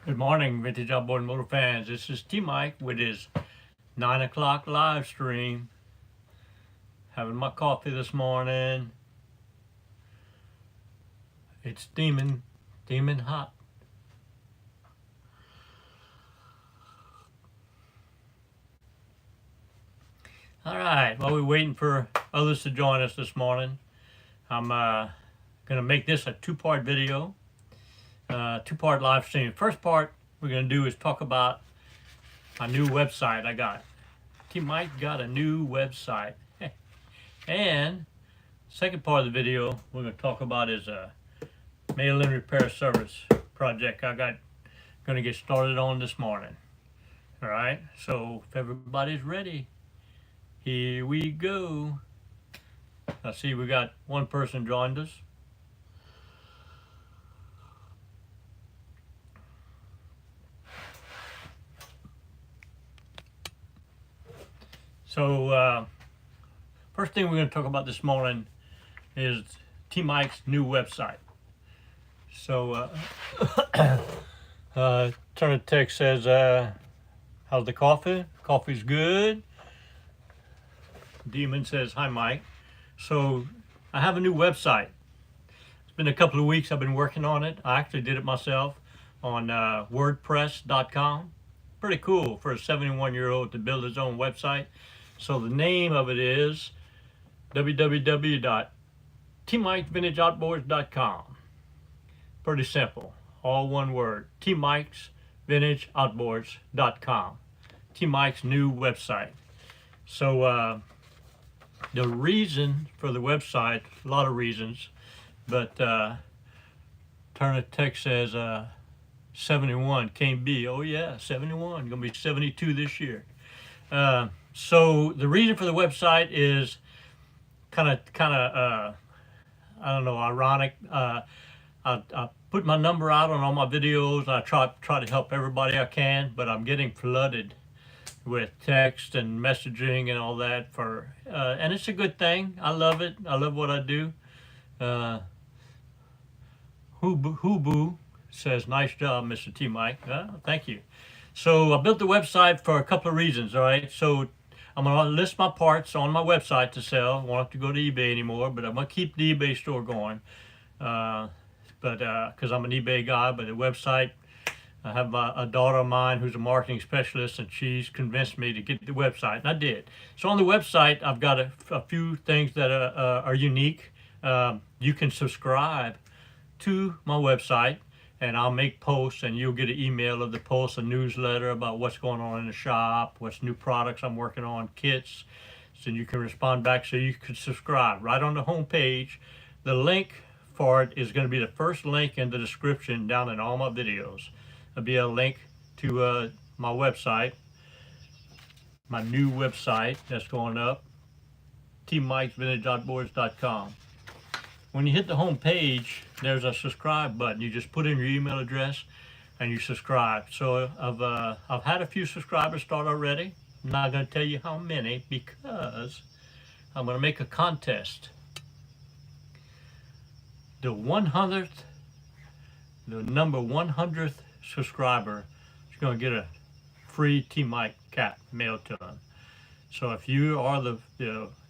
Good morning, Vintage Outboard Motor fans. This is T-Mike with his 9 o'clock live stream. Having my coffee this morning. It's steaming hot. All right, while we're waiting for others to join us this morning, I'm gonna make this a two-part video, two-part live stream. First part we're gonna do is talk about my new website I got. T-Mike got a new website. And second part of the video we're going to talk about is a mail-in repair service project I got going to get started on this morning. All right, so if everybody's ready, here we go. I see we got one person joined us. So first thing we're going to talk about this morning is T-Mike's new website. So Tuneup Kit says, how's the coffee? Coffee's good. Demon says, hi Mike. So I have a new website. It's been a couple of weeks I've been working on it. I actually did it myself on WordPress.com. Pretty cool for a 71-year-old to build his own website. So the name of it is www.tmikesvintageoutboards.com. Pretty simple, all one word, tmikesvintageoutboards.com. T-Mike's new website. So the reason for the website, a lot of reasons, but Tuneup Kit says 71 can't be. Oh yeah, 71, gonna be 72 this year. So the reason for the website is kind of I don't know, ironic. I put my number out on all my videos. I try to help everybody I can, but I'm getting flooded with text and messaging and all that for and it's a good thing. I love it. I love what I do. Hubu says, nice job, Mr. T-Mike. Thank you. So I built the website for a couple of reasons, all right? So I'm going to list my parts on my website to sell. I won't have to go to eBay anymore, but I'm going to keep the eBay store going. Because I'm an eBay guy, but the website, I have a daughter of mine who's a marketing specialist, and she's convinced me to get the website, and I did. So on the website, I've got a few things that are unique. You can subscribe to my website, and I'll make posts, and you'll get an email of the post, a newsletter about what's going on in the shop, what's new products I'm working on, kits, so you can respond back. So you can subscribe right on the home page. The link for it is going to be the first link in the description down in all my videos. There'll be a link to my website, my new website that's going up, tmikesvintageoutboards.com. When you hit the home page, there's a subscribe button. You just put in your email address and you subscribe. So I've had a few subscribers start already. I'm not going to tell you how many because I'm going to make a contest. The number 100th subscriber is going to get a free T-Mike cap mailed to them. So if you are the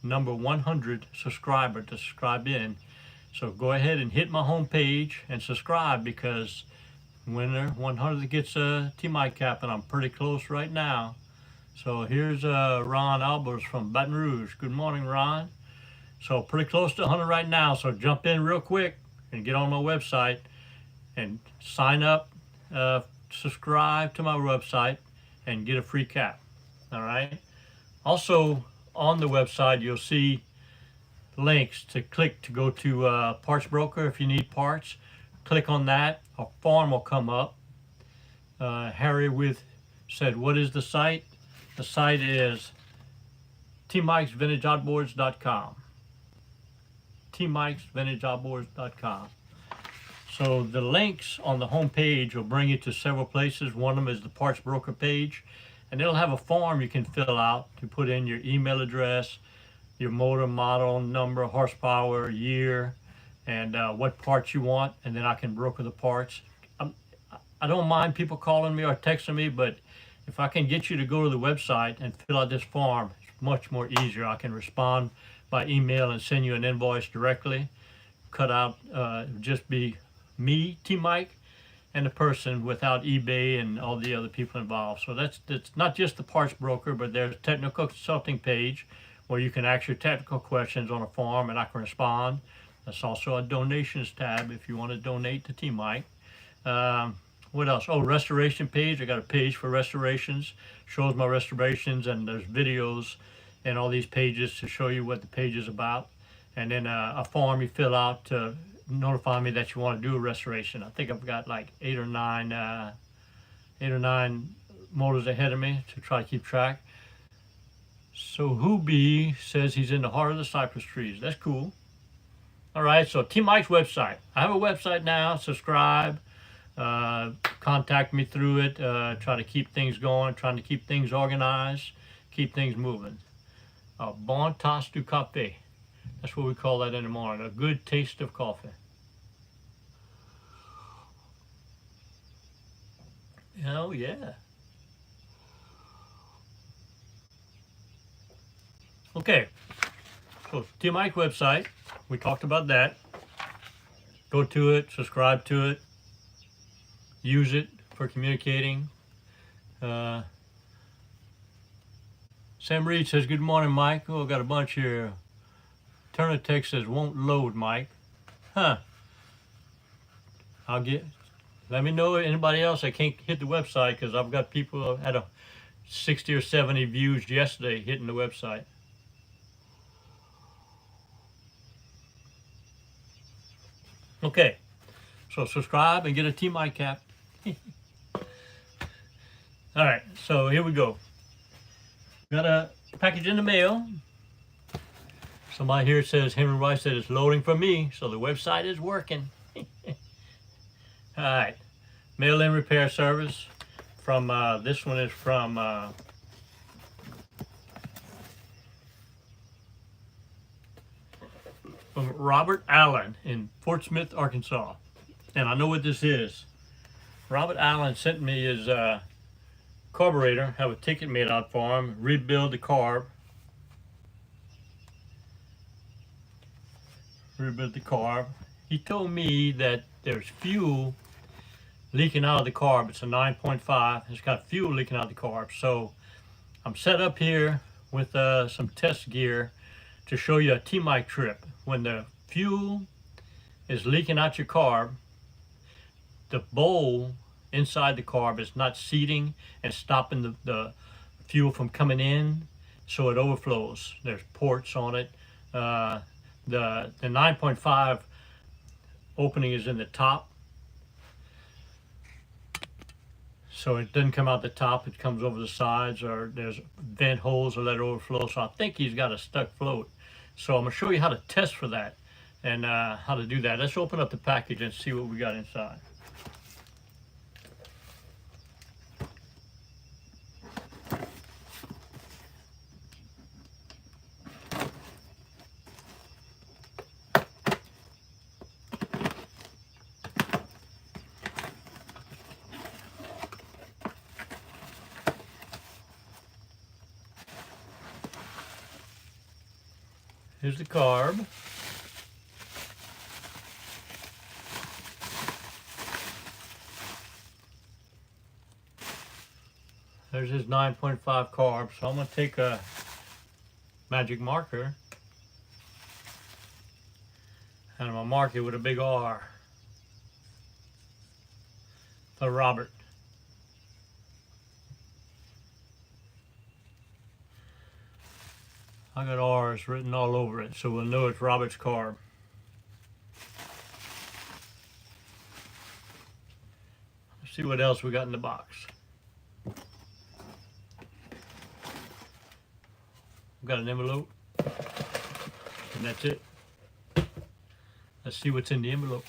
number 100 subscriber to subscribe in, so go ahead and hit my home page and subscribe, because when 100 gets a T-Mike cap, and I'm pretty close right now. So here's Ron Albers from Baton Rouge. Good morning, Ron. So pretty close to 100 right now. So jump in real quick and get on my website and sign up, subscribe to my website, and get a free cap. All right. Also on the website, you'll see links to click to go to Parts Broker. If you need parts, click on that. A form will come up. Harry said, what is the site? The site is tmikesvintageoutboards.com. tmikesvintageoutboards.com. So the links on the home page will bring you to several places. One of them is the Parts Broker page, and it'll have a form you can fill out to put in your email address, your motor model, number, horsepower, year, and what parts you want, and then I can broker the parts. I don't mind people calling me or texting me, but if I can get you to go to the website and fill out this form, it's much more easier. I can respond by email and send you an invoice directly. Cut out, just be me, T Mike, and the person without eBay and all the other people involved. So that's not just the parts broker, but there's a technical consulting page where you can ask your technical questions on a form and I can respond. That's also a donations tab if you want to donate to T Mike. What else? Oh, restoration page. I got a page for restorations. Shows my restorations, and there's videos and all these pages to show you what the page is about. And then a form you fill out to notify me that you want to do a restoration. I think I've got like eight or nine motors ahead of me to try to keep track. So Hoobie says he's in the heart of the cypress trees. That's cool. All right, so T Mike's website. I have a website now. Subscribe. Contact me through it. Try to keep things going. Trying to keep things organized. Keep things moving. Bon tasse du café. That's what we call that in the morning. A good taste of coffee. Oh yeah. Okay. So T Mike website. We talked about that. Go to it. Subscribe to it. Use it for communicating. Sam Reed says, good morning, Mike. Oh, got a bunch here. Turner Tech says, won't load, Mike. Huh. Let me know anybody else that can't hit the website, because I've got people had a 60 or 70 views yesterday hitting the website. Okay. So subscribe and get a T Mike cap. All right, so here we go. Got a package in the mail. Somebody here says, Henry Rice said it's loading for me, so the website is working. All right, mail-in repair service from, this one is from Robert Allen in Fort Smith, Arkansas. And I know what this is. Robert Allen sent me his carburetor, have a ticket made out for him, rebuild the carb. Rebuild the carb. He told me that there's fuel leaking out of the carb. It's a 9.5. It's got fuel leaking out of the carb. So I'm set up here with some test gear to show you a T Mike trip. When the fuel is leaking out your carb, the bowl inside the carb is not seating and stopping the fuel from coming in, so it overflows. There's ports on it. The 9.5 opening is in the top, so it doesn't come out the top, it comes over the sides, or there's vent holes that let it overflow. So I think he's got a stuck float. So I'm going to show you how to test for that and how to do that. Let's open up the package and see what we got inside. Here's the carb. There's his 9.5 carb. So I'm going to take a magic marker and I'm going to mark it with a big R for Robert. I got R's written all over it, so we'll know it's Robert's carb. Let's see what else we got in the box. We've got an envelope, and that's it. Let's see what's in the envelope.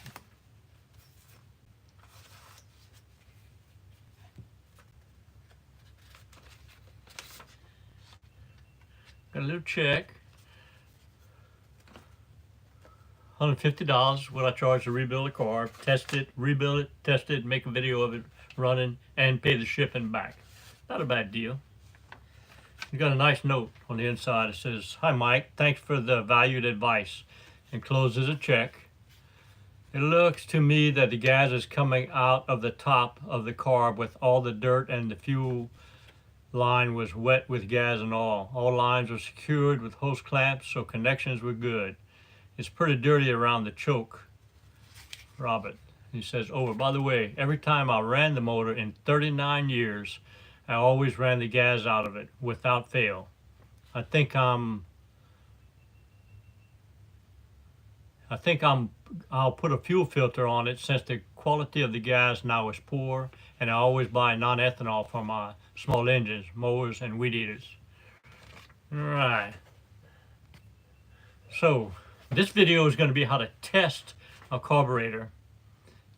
Got a little check. $150 what I charge to rebuild a car, test it, rebuild it, test it, make a video of it running, and pay the shipping back. Not a bad deal. You got a nice note on the inside. It says, "Hi Mike, thanks for the valued advice," and closes a check. It looks to me that the gas is coming out of the top of the carb with all the dirt, and the fuel line was wet with gas and oil. All lines were secured with hose clamps, so connections were good. It's pretty dirty around the choke, Robert. He says, over. By the way, every time I ran the motor in 39 years, I always ran the gas out of it without fail. I think I'll put a fuel filter on it since the quality of the gas now is poor, and I always buy non-ethanol for my small engines, mowers, and weed eaters. All right. So this video is going to be how to test a carburetor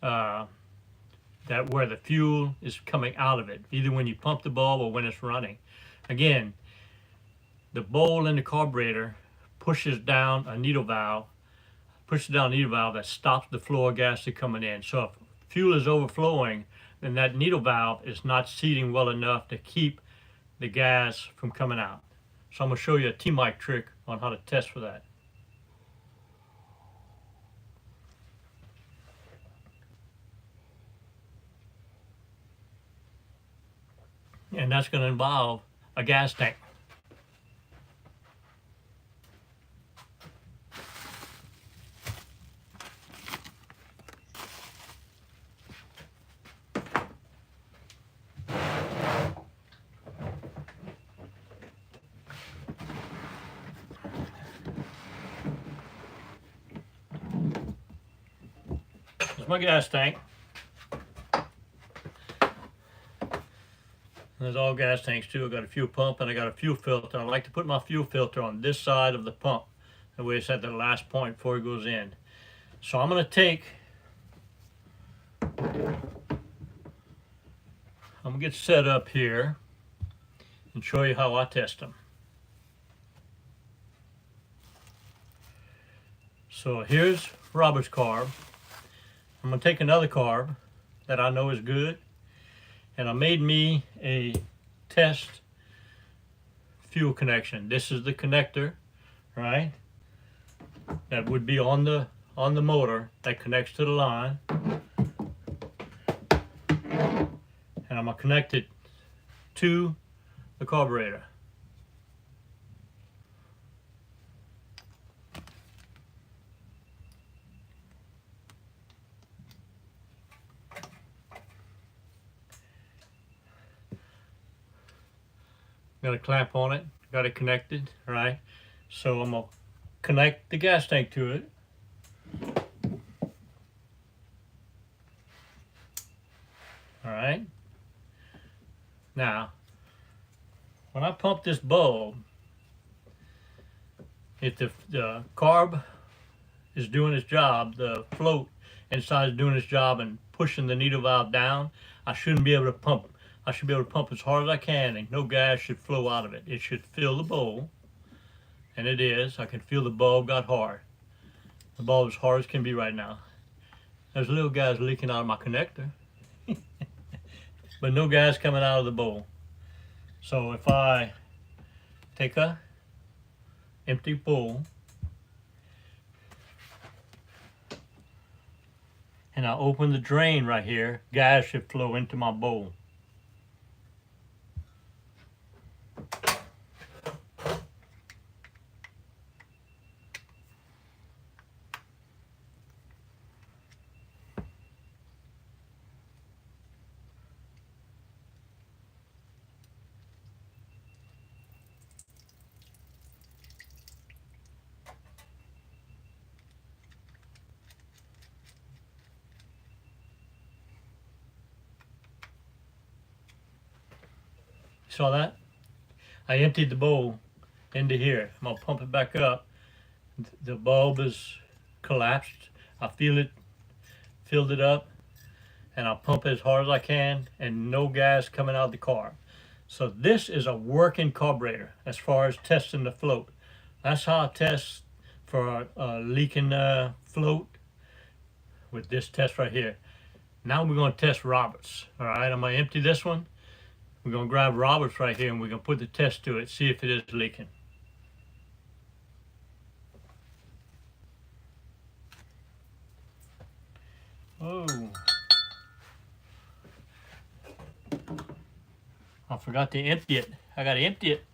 that where the fuel is coming out of it, either when you pump the bulb or when it's running. Again, the bowl in the carburetor pushes down a needle valve, that stops the flow of gas from coming in. So if fuel is overflowing, then that needle valve is not seating well enough to keep the gas from coming out. So I'm going to show you a T-mic trick on how to test for that. And that's going to involve a gas tank. There's my gas tank. There's all gas tanks too. I got a fuel pump and I got a fuel filter. I like to put my fuel filter on this side of the pump. That way it's at the last point before it goes in. So I'm going to get set up here and show you how I test them. So here's Robert's carb. I'm going to take another carb that I know is good, and I made me a test fuel connection. This is the connector, right? That would be on the motor that connects to the line. And I'm going to connect it to the carburetor. Got a clamp on it, got it connected, right? So I'm going to connect the gas tank to it. All right. Now, when I pump this bulb, if the carb is doing its job, the float inside is doing its job and pushing the needle valve down, I shouldn't be able to pump. I should be able to pump as hard as I can, and no gas should flow out of it. It should fill the bowl, and it is. I can feel the bulb got hard. The bulb is hard as can be right now. There's little gas leaking out of my connector, but no gas coming out of the bowl. So if I take a empty bowl and I open the drain right here, gas should flow into my bowl. Saw that? I emptied the bowl into here. I'm gonna pump it back up. The bulb is collapsed. I feel it, filled it up, and I'll pump it as hard as I can, and no gas coming out of the carb. So this is a working carburetor as far as testing the float. That's how I test for leaking float with this test right here. Now we're going to test Roberts. All right, I'm going to empty this one. We're going to grab Roberts right here and we're going to put the test to it, see if it is leaking. Oh, I forgot to empty it. I got to empty it.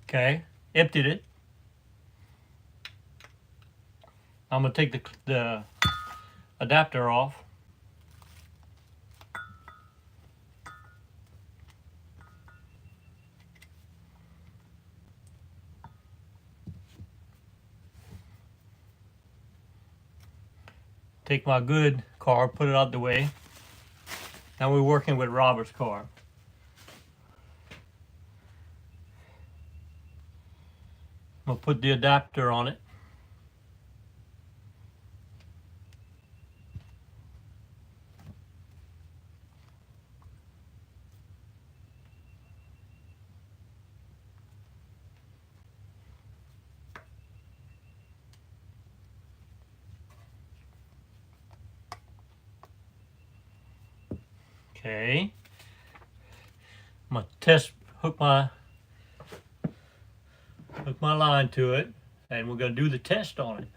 Okay, emptied it. I'm going to take the adapter off. Take my good carb, put it out the way. Now we're working with Robert's carb. I'm going to put the adapter on it. Okay. I'm going to hook my line to it, and we're going to do the test on it.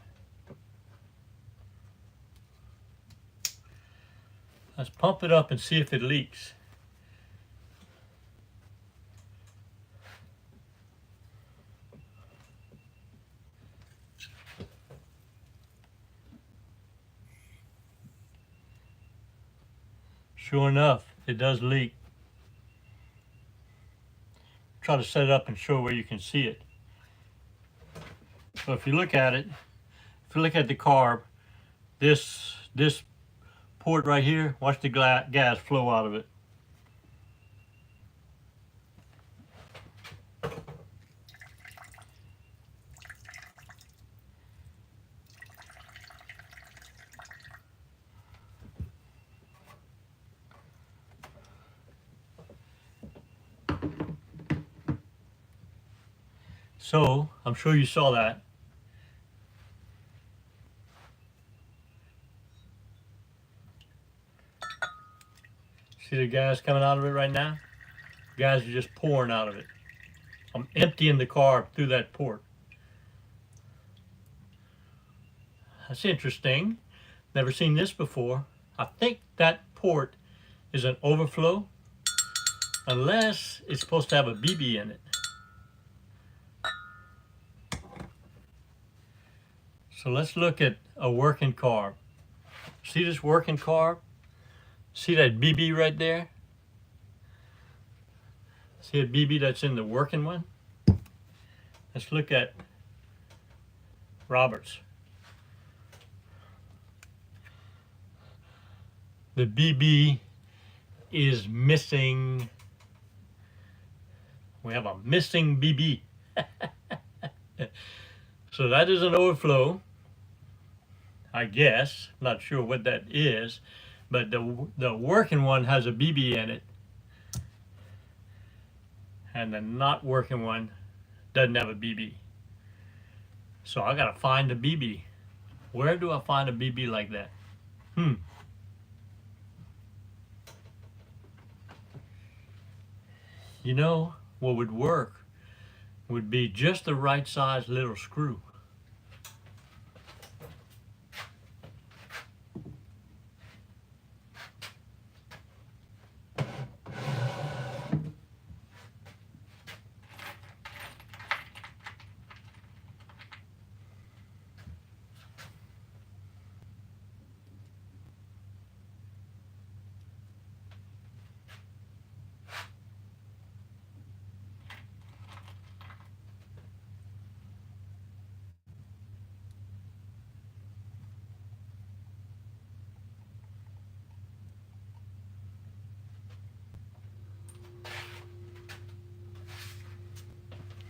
Let's pump it up and see if it leaks. Sure enough, it does leak. Try to set it up and show where you can see it. So if you look at it, if you look at the carb, this port right here, watch the gas flow out of it. So, I'm sure you saw that. See the gas coming out of it right now? Gas are just pouring out of it. I'm emptying the carb through that port. That's interesting. Never seen this before. I think that port is an overflow, unless it's supposed to have a BB in it. So let's look at a working carb. See this working carb? See that BB right there? See a BB that's in the working one? Let's look at Roberts. The BB is missing. We have a missing BB. So that is an overflow, I guess. Not sure what that is, but the working one has a BB in it, and the not working one doesn't have a BB. So I gotta find a BB. Where do I find a BB like that? You know, what would work would be just the right size little screw.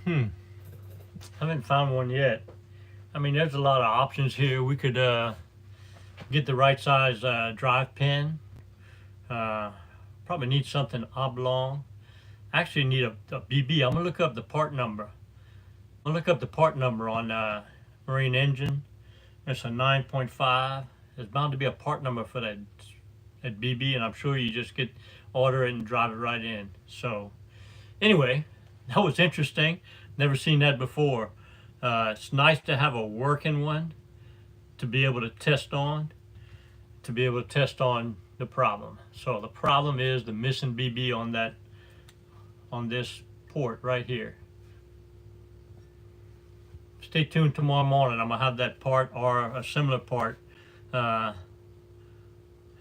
Haven't found one yet. I mean, there's a lot of options here. We could get the right size drive pin. Probably need something oblong. Actually need a BB. I'm gonna look up the part number. I'm gonna look up the part number on marine engine. It's a 9.5. There's bound to be a part number for that BB, and I'm sure you just order it and drive it right in. So anyway, that was interesting. Never seen that before. It's nice to have a working one to be able to test on, the problem. So the problem is the missing BB on this port right here. Stay tuned tomorrow morning. I'm gonna have that part or a similar part, and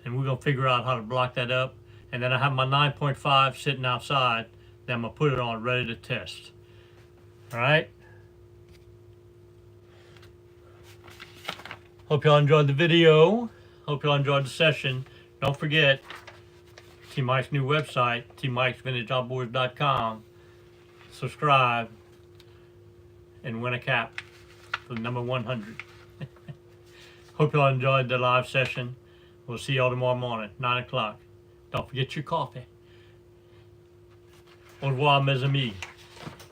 we're gonna figure out how to block that up. And then I have my 9.5 sitting outside. Then I'm gonna put it on ready to test. All right. Hope y'all enjoyed the video. Hope y'all enjoyed the session. Don't forget T Mike's new website, tmikesvintageoutboards.com. Subscribe and win a cap for the number 100. Hope y'all enjoyed the live session. We'll see y'all tomorrow morning, 9 o'clock. Don't forget your coffee. Au revoir, mes amis.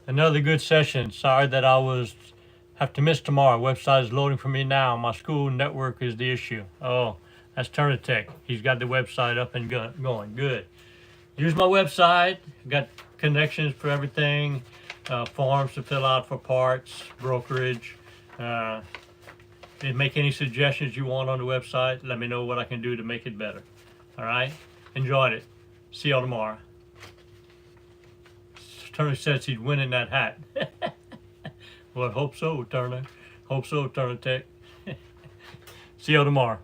Another good session. Sorry that I have to miss tomorrow. Website is loading for me now. My school network is the issue. Oh, that's Tuneup. He's got the website up and going. Good. Use my website. Got connections for everything. Forms to fill out for parts, brokerage. Make any suggestions you want on the website. Let me know what I can do to make it better. All right? Enjoyed it. See y'all tomorrow. Turner says he's winning that hat. Well, hope so, Turner. Hope so, Turner Tech. See y'all tomorrow.